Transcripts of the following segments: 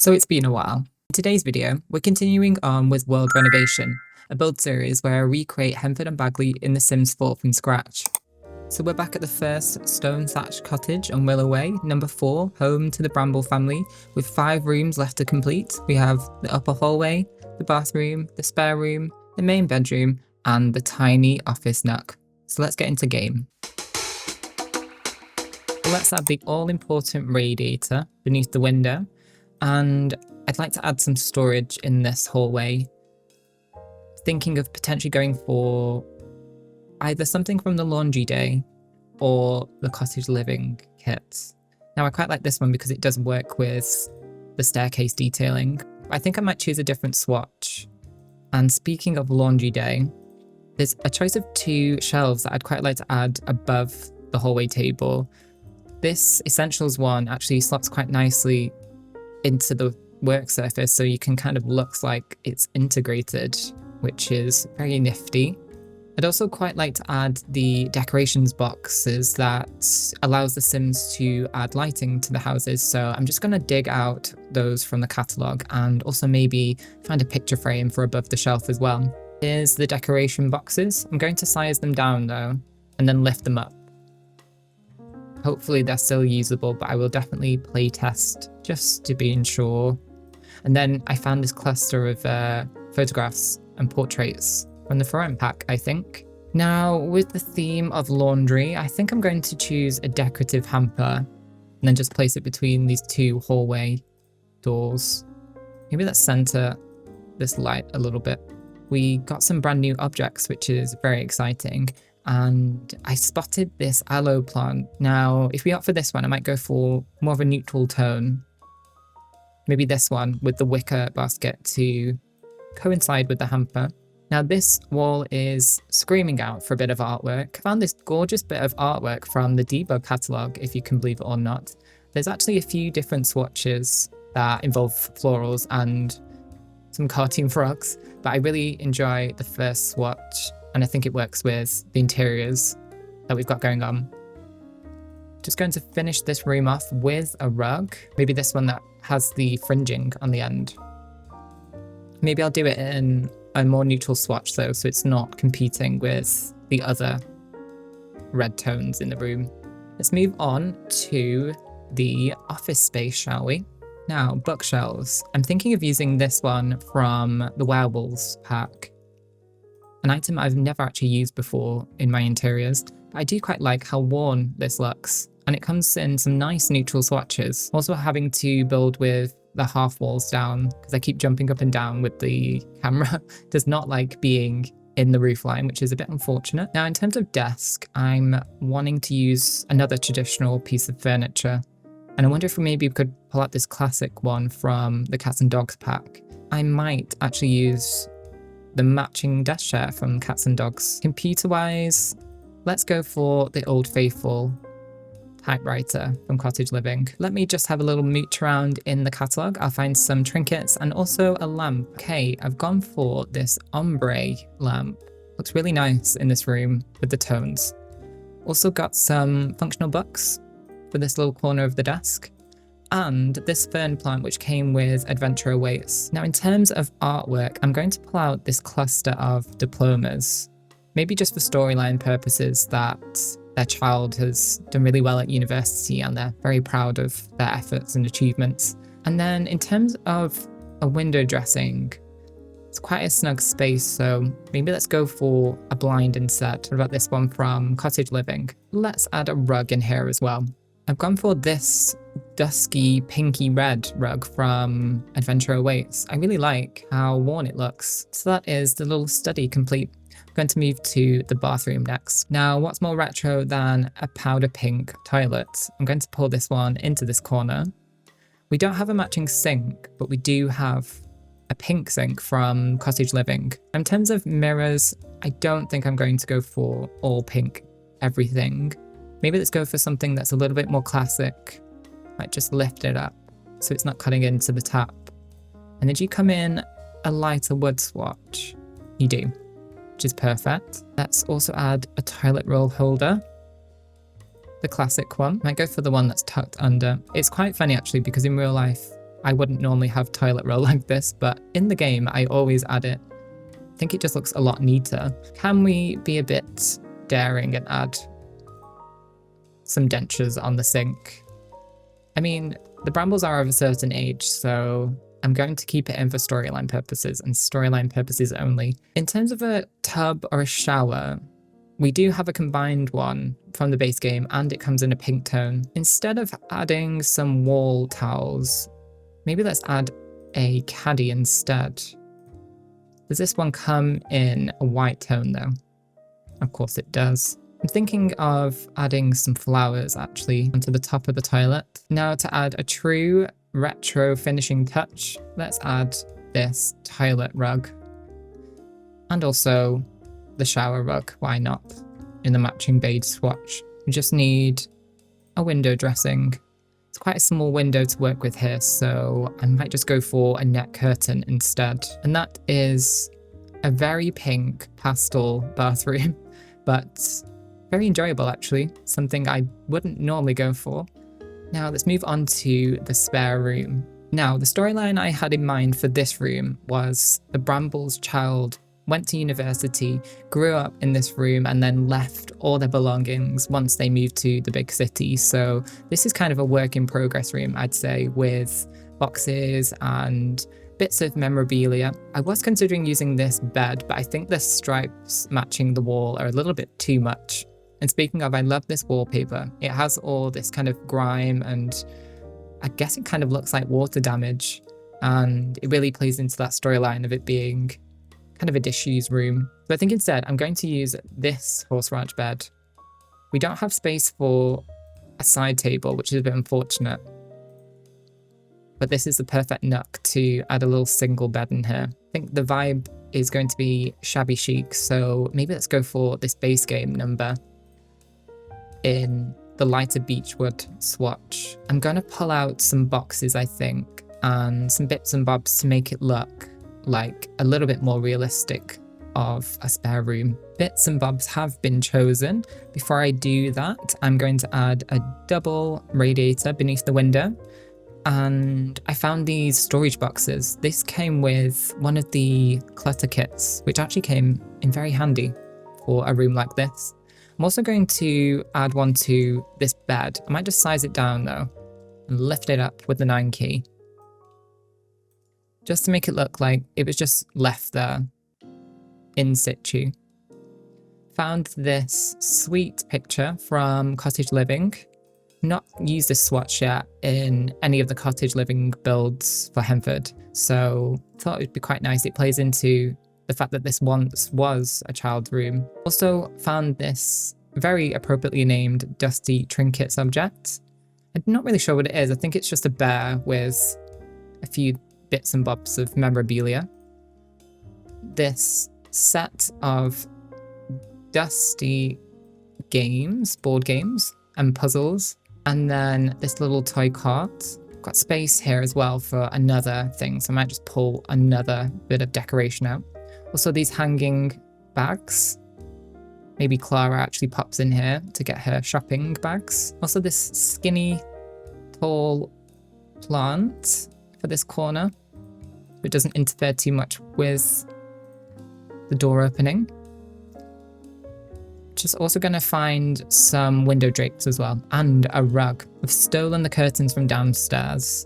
So it's been a while. In today's video, we're continuing on with World Renovation, a build series where I recreate Henford-on Bagley in The Sims 4 from scratch. So we're back at the first stone thatched cottage on Willow Way, number 4, home to the Bramble family, with 5 rooms left to complete. We have the upper hallway, the bathroom, the spare room, the main bedroom, and the tiny office nook. So let's get into game. Let's add the all-important radiator beneath the window. And I'd like to add some storage in this hallway. Thinking of potentially going for either something from the laundry day or the cottage living kit. Now I quite like this one because it does work with the staircase detailing. I think I might choose a different swatch. And speaking of laundry day, there's a choice of 2 shelves that I'd quite like to add above the hallway table. This essentials one actually slots quite nicely into the work surface, so you can kind of looks like it's integrated, which is very nifty. I'd also quite like to add the decorations boxes that allows the Sims to add lighting to the houses, so I'm just going to dig out those from the catalogue and also maybe find a picture frame for above the shelf as well. Here's the decoration boxes. I'm going to size them down though and then lift them up. Hopefully they're still usable, but I will definitely play test just to be sure. And then I found this cluster of photographs and portraits from the front pack, I think. Now, with the theme of laundry, I think I'm going to choose a decorative hamper and then just place it between these 2 hallway doors. Maybe let's center this light a little bit. We got some brand new objects, which is very exciting. And I spotted this aloe plant. Now, if we opt for this one, I might go for more of a neutral tone. Maybe this one with the wicker basket to coincide with the hamper. Now, this wall is screaming out for a bit of artwork. I found this gorgeous bit of artwork from the debug catalogue, if you can believe it or not. There's actually a few different swatches that involve florals and some cartoon frogs, but I really enjoy the first swatch. And I think it works with the interiors that we've got going on. Just going to finish this room off with a rug. Maybe this one that has the fringing on the end. Maybe I'll do it in a more neutral swatch though, so it's not competing with the other red tones in the room. Let's move on to the office space, shall we? Now, bookshelves. I'm thinking of using this one from the Werewolves pack. An item I've never actually used before in my interiors, but I do quite like how worn this looks, and it comes in some nice neutral swatches. Also having to build with the half walls down, because I keep jumping up and down with the camera, does not like being in the roofline, which is a bit unfortunate. Now in terms of desk, I'm wanting to use another traditional piece of furniture, and I wonder if maybe we could pull out this classic one from the Cats and Dogs pack. I might actually use the matching desk chair from Cats and Dogs. Computer-wise, let's go for the Old Faithful typewriter from Cottage Living. Let me just have a little mooch around in the catalogue. I'll find some trinkets and also a lamp. Okay, I've gone for this ombre lamp. Looks really nice in this room with the tones. Also got some functional books for this little corner of the desk. And this fern plant which came with Adventure Awaits. Now in terms of artwork, I'm going to pull out this cluster of diplomas, maybe just for storyline purposes that their child has done really well at university and they're very proud of their efforts and achievements. And then in terms of a window dressing, it's quite a snug space, so maybe let's go for a blind instead. What about this one from Cottage Living? Let's add a rug in here as well. I've gone for this dusky pinky red rug from Adventure Awaits. I really like how worn it looks. So that is the little study complete. I'm going to move to the bathroom next. Now, what's more retro than a powder pink toilet? I'm going to pull this one into this corner. We don't have a matching sink, but we do have a pink sink from Cottage Living. In terms of mirrors, I don't think I'm going to go for all pink everything. Maybe let's go for something that's a little bit more classic. Like just lift it up so it's not cutting into the tap. And then do you come in a lighter wood swatch? You do, which is perfect. Let's also add a toilet roll holder. The classic one. Might go for the one that's tucked under. It's quite funny actually because in real life, I wouldn't normally have toilet roll like this, but in the game, I always add it. I think it just looks a lot neater. Can we be a bit daring and add some dentures on the sink? I mean, the Brambles are of a certain age, so I'm going to keep it in for storyline purposes and storyline purposes only. In terms of a tub or a shower, we do have a combined one from the base game and it comes in a pink tone. Instead of adding some wall towels, maybe let's add a caddy instead. Does this one come in a white tone though? Of course it does. I'm thinking of adding some flowers actually onto the top of the toilet. Now to add a true retro finishing touch, let's add this toilet rug. And also the shower rug, why not? In the matching beige swatch. We just need a window dressing. It's quite a small window to work with here, so I might just go for a net curtain instead. And that is a very pink pastel bathroom, but very enjoyable actually. Something I wouldn't normally go for. Now let's move on to the spare room. Now the storyline I had in mind for this room was the Brambles child went to university, grew up in this room, and then left all their belongings once they moved to the big city. So this is kind of a work in progress room, I'd say, with boxes and bits of memorabilia. I was considering using this bed, but I think the stripes matching the wall are a little bit too much. And speaking of, I love this wallpaper. It has all this kind of grime and I guess it kind of looks like water damage. And it really plays into that storyline of it being kind of a disused room. So I think instead I'm going to use this horse ranch bed. We don't have space for a side table, which is a bit unfortunate. But this is the perfect nook to add a little single bed in here. I think the vibe is going to be shabby chic, so maybe let's go for this base game number in the lighter beechwood swatch. I'm going to pull out some boxes, I think, and some bits and bobs to make it look like a little bit more realistic of a spare room. Bits and bobs have been chosen. Before I do that, I'm going to add a double radiator beneath the window. And I found these storage boxes. This came with one of the clutter kits, which actually came in very handy for a room like this. I'm also going to add one to this bed. I might just size it down though and lift it up with the 9 key. Just to make it look like it was just left there in situ. Found this sweet picture from Cottage Living. Not used this swatch yet in any of the Cottage Living builds for Henford, so thought it would be quite nice. It plays into the fact that this once was a child's room. Also found this very appropriately named dusty trinket subject. I'm not really sure what it is. I think it's just a bear with a few bits and bobs of memorabilia. This set of dusty games, board games and puzzles. And then this little toy cart. Got space here as well for another thing, so I might just pull another bit of decoration out. Also these hanging bags. Maybe Clara actually pops in here to get her shopping bags. Also this skinny, tall plant for this corner. It doesn't interfere too much with the door opening. Just also going to find some window drapes as well, and a rug. I've stolen the curtains from downstairs.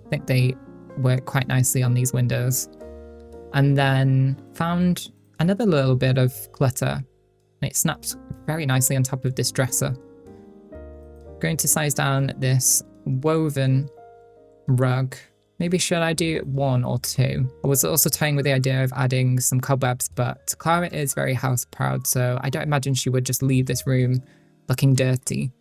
I think they work quite nicely on these windows. And then found another little bit of clutter, and it snaps very nicely on top of this dresser. Going to size down this woven rug. Maybe should I do 1 or 2? I was also toying with the idea of adding some cobwebs, but Clara is very house proud, so I don't imagine she would just leave this room looking dirty.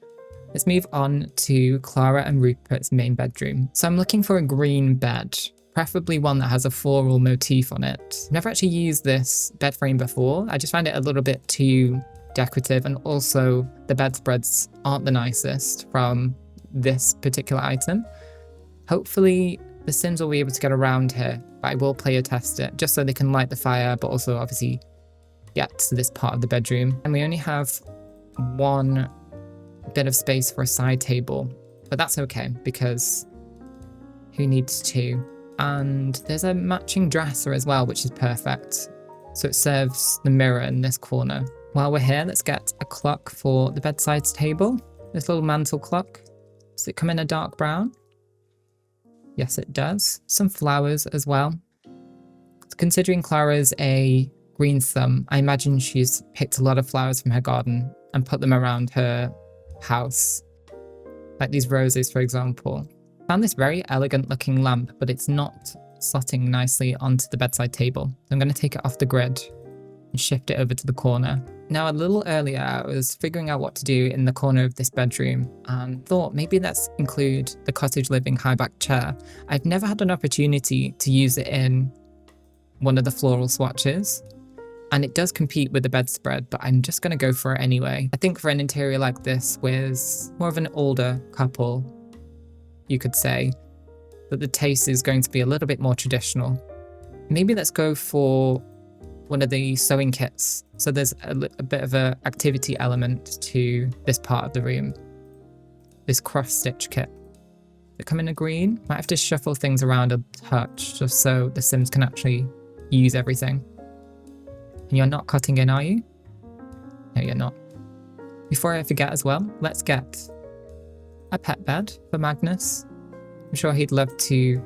Let's move on to Clara and Rupert's main bedroom. So I'm looking for a green bed, preferably one that has a floral motif on it. I've never actually used this bed frame before. I just find it a little bit too decorative, and also the bedspreads aren't the nicest from this particular item. Hopefully the Sims will be able to get around here, but I will player test it just so they can light the fire, but also obviously get to this part of the bedroom. And we only have one bit of space for a side table, but that's okay because Who needs two? And there's a matching dresser as well, which is perfect. So it serves the mirror in this corner. While we're here, let's get a clock for the bedside table. This little mantle clock. Does it come in a dark brown? Yes, it does. Some flowers as well. Considering Clara's a green thumb, I imagine she's picked a lot of flowers from her garden and put them around her house. Like these roses, for example. Found this very elegant looking lamp, but it's not slotting nicely onto the bedside table. So I'm going to take it off the grid and shift it over to the corner. Now, a little earlier, I was figuring out what to do in the corner of this bedroom and thought maybe let's include the Cottage Living high back chair. I've never had an opportunity to use it in one of the floral swatches, and it does compete with the bedspread, but I'm just going to go for it anyway. I think for an interior like this with more of an older couple, you could say, that the taste is going to be a little bit more traditional. Maybe let's go for one of the sewing kits. So there's a bit of an activity element to this part of the room. This cross-stitch kit. Does it come in a green? Might have to shuffle things around a touch just so the Sims can actually use everything. And you're not cutting in, are you? No, you're not. Before I forget as well, let's get a pet bed for Magnus. I'm sure he'd love to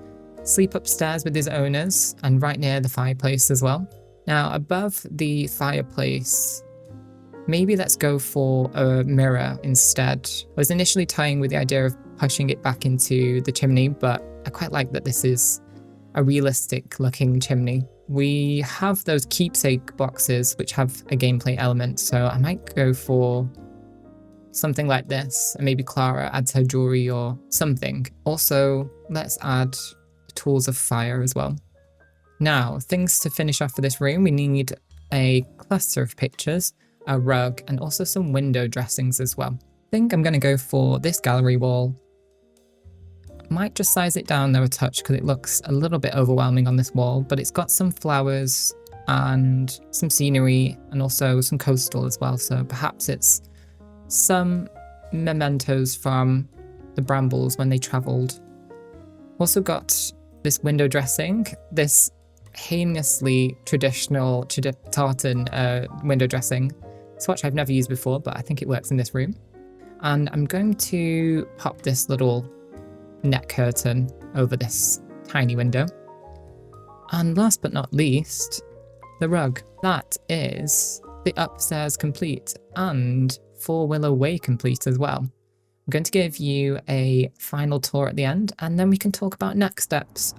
sleep upstairs with his owners and right near the fireplace as well. Now, above the fireplace, maybe let's go for a mirror instead. I was initially toying with the idea of pushing it back into the chimney, but I quite like that this is a realistic looking chimney. We have those keepsake boxes which have a gameplay element, so I might go for something like this, and maybe Clara adds her jewelry or something. Also, let's add tools of fire as well. Now, things to finish off for this room, we need a cluster of pictures, a rug, and also some window dressings as well. I think I'm going to go for this gallery wall. Might just size it down though a touch because it looks a little bit overwhelming on this wall, but it's got some flowers and some scenery and also some coastal as well, so perhaps it's some mementos from the Brambles when they travelled. Also got this window dressing, this heinously traditional tartan window dressing swatch I've never used before, but I think it works in this room. And I'm going to pop this little net curtain over this tiny window. And last but not least, the rug. That is the upstairs complete and for Willow Way complete as well. I'm going to give you a final tour at the end and then we can talk about next steps.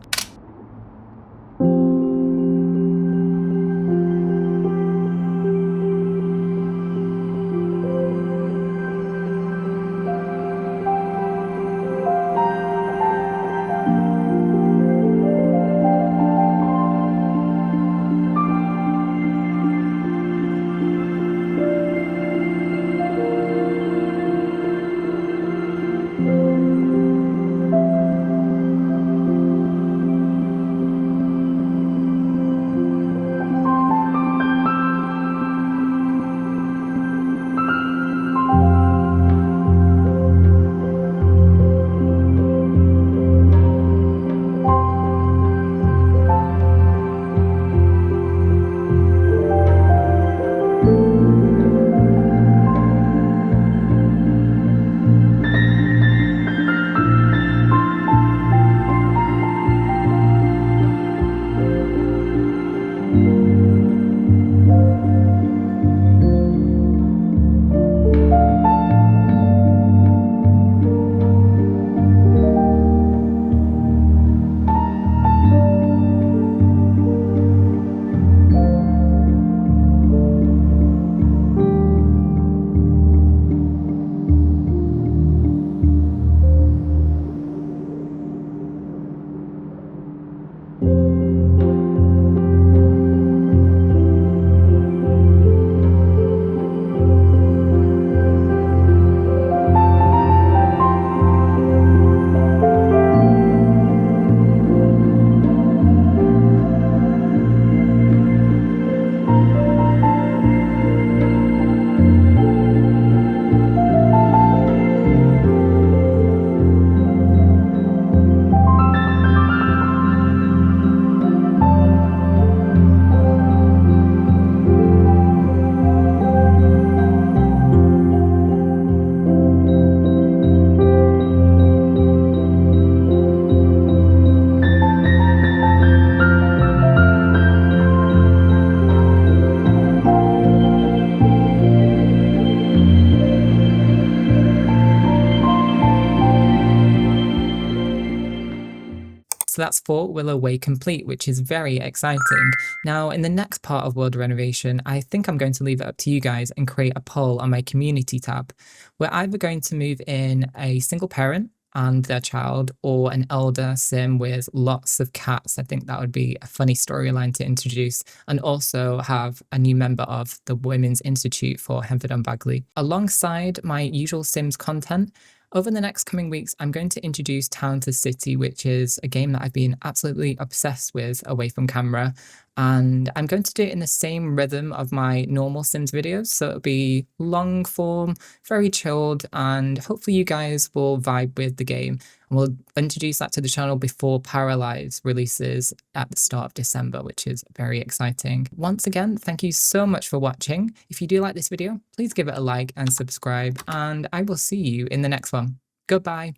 that's for Willow Way complete, which is very exciting. Now, in the next part of World Renovation, I think I'm going to leave it up to you guys and create a poll on my community tab. We're either going to move in a single parent and their child, or an elder sim with lots of cats. I think that would be a funny storyline to introduce, and also have a new member of the Women's Institute for Henford-on Bagley. Alongside my usual Sims content, over the next coming weeks, I'm going to introduce Town to City, which is a game that I've been absolutely obsessed with away from camera. And I'm going to do it in the same rhythm of my normal Sims videos. So it'll be long form, very chilled, and hopefully you guys will vibe with the game. And we'll introduce that to the channel before Paralyze releases at the start of December, which is very exciting. Once again, thank you so much for watching. If you do like this video, please give it a like and subscribe, and I will see you in the next one. Goodbye.